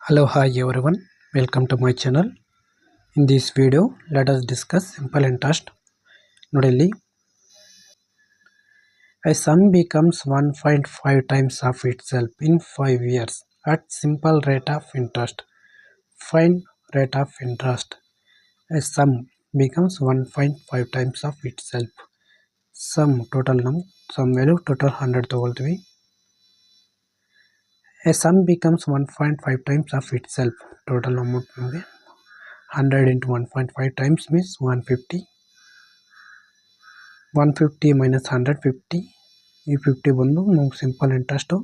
Hello, hi everyone. Welcome to my channel. In this video, let us discuss simple interest. ನೋಡಿ ಇಲ್ಲಿ a sum becomes 1.5 times of itself in 5 years at simple rate of interest. Find rate of interest. A sum becomes 1.5 times of itself. Sum total sum value total 100 ತಗೊಳ್ತೀವಿ. A sum becomes 1.5 times of itself. Total amount ನಮಗೆ 100 into 1.5 times means 150. 150 minus 150 ಈ 50 ಬಂದು ನಮ್ಗೆ simple interest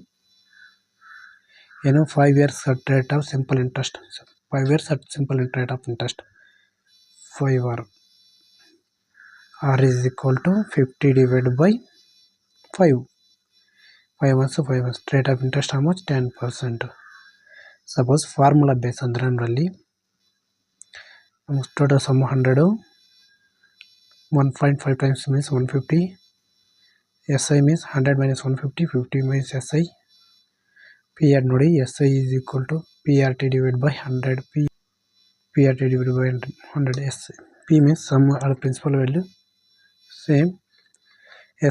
ಏನು 5 years at rate of simple interest. 5 years at simple rate of interest 5 r is equal to 50 divided by 5. 5 months 5 months rate of interest how much 10%. Suppose formula base ಅಂದರೆ ಅದರಲ್ಲಿ total some 100 1.5 times means 150. SI means 100 minus 150. 50 means SI. PR ನೋಡಿ SI is equal to PRT divided by 100. PRT divided by 100. SI. P means sum or principal value. Same.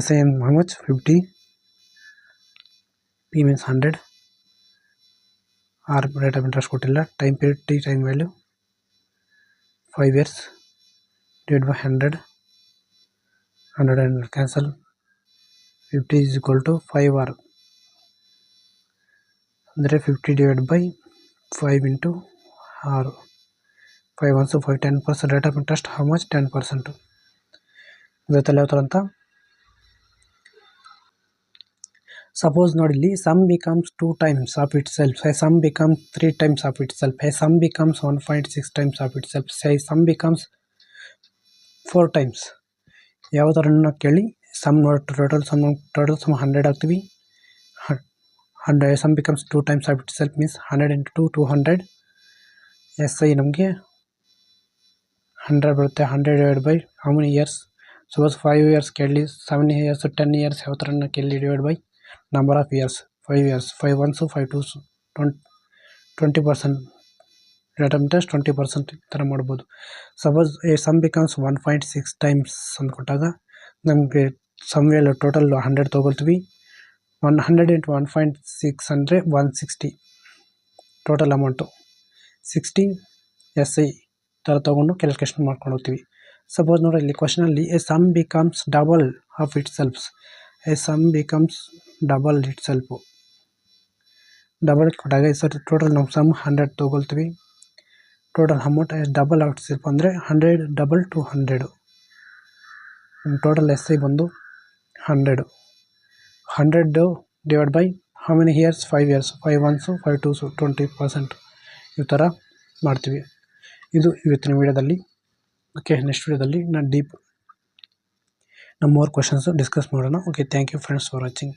SI how much? 50. P means 100. R rate of interest ಕೊಟ್ಟಿಲ್ಲ. Time period T time value 5 years divided by 100. 100 and cancel. 50 is equal to 5R. ಅಂದರೆ 50 divided by 5 into R. 5 1 5 10% rate of interest how much 10%. ಗೊತ್ತಲ್ಲ ಯಾವ ಥರ ಅಂತ. Suppose ನೋಡಿ ಇಲ್ಲಿ sum becomes 2 times of itself. I sum becomes 3 times of itself. I sum becomes 1.6 times of itself. I sum becomes 4 times. ಯಾವ ಥರ ಕೇಳಿ some ನೋಡಿ ಟೋಟಲ್ ಸಮ್ 100 ಆಗ್ತೀವಿ. 100 sum becomes 2 times of itself means 100 into 2 200. SI ನಮಗೆ 100 ಬರುತ್ತೆ. 100 divided by how many years? Suppose 5 years ಕೇಳಿ 7 years 10 years ಯಾವ ಥರ ಕೇಳಿ divided by number of years 5 years 5 1s 5 2s 20% rate of interest 20% ಈ ಥರ ಮಾಡ್ಬೋದು. Suppose A sum becomes 1.6 times ಅಂದ್ಕೊಟ್ಟಾಗ ನಮಗೆ ಸಮ್ ವ್ಯಾಲ್ಯೂ ಟೋಟಲ್ 100 ತೊಗೊಳ್ತೀವಿ. 100 into 1.6 ಅಂದರೆ 160 ಟೋಟಲ್ ಅಮೌಂಟು 60 SI ಥರ ತೊಗೊಂಡು ಕ್ಯಾಲ್ಕುಲೇಷನ್ ಮಾಡ್ಕೊಂಡು ಹೋಗ್ತೀವಿ. ಸಪೋಸ್ ನೋಡಿ ಇಲ್ಲಿ ಕ್ವಶನಲ್ಲಿ a sum becomes double of itself. A sum becomes double itself. Double ಕೊಟ್ಟಾಗ ಈ ಸರಿ ಟೋಟಲ್ ನಾವು ಸಮ್ 100 ತೊಗೊಳ್ತೀವಿ. Total amount double of itself ಅಂದರೆ 100 ಡಬಲ್ 200. ಟೋಟಲ್ SI ಬಂದು 100. 100 divided by how many years? 5 years. 5 1s 5 2s 20% ಈ ಥರ ಮಾಡ್ತೀವಿ. ಇದು ಇವತ್ತಿನ ವಿಡಿಯೋದಲ್ಲಿ. ಓಕೆ, ನೆಕ್ಸ್ಟ್ ವಿಡಿಯೋದಲ್ಲಿ ನಾನು ಡೀಪ್ ನಮ್ಮ ಮೋರ್ ಕ್ವಶನ್ಸು ಡಿಸ್ಕಸ್ ಮಾಡೋಣ. Okay, thank you friends for watching.